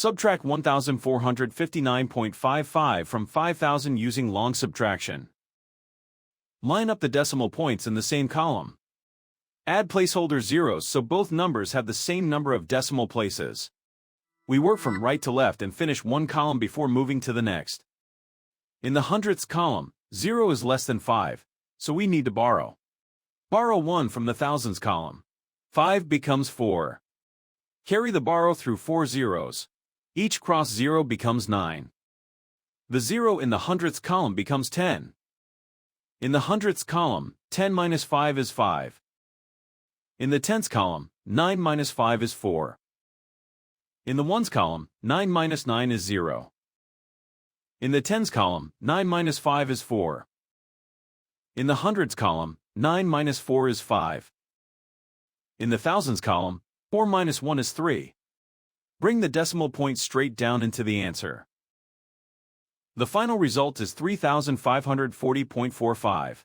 Subtract 1459.55 from 5000 using long subtraction. Line up the decimal points in the same column. Add placeholder zeros so both numbers have the same number of decimal places. We work from right to left and finish one column before moving to the next. In the hundredths column, 0 is less than 5, so we need to borrow. Borrow 1 from the thousands column. 5 becomes 4. Carry the borrow through 4 zeros. Each cross 0 becomes 9. The 0 in the hundredths column becomes 10. In the hundredths column, 10 minus 5 is 5. In the tenths column, 9 minus 5 is 4. In the ones column, 9 minus 9 is 0. In the tens column, 9 minus 5 is 4. In the hundreds column, 9 minus 4 is 5. In the thousands column, 4 minus 1 is 3. Bring the decimal point straight down into the answer. The final result is 3540.45.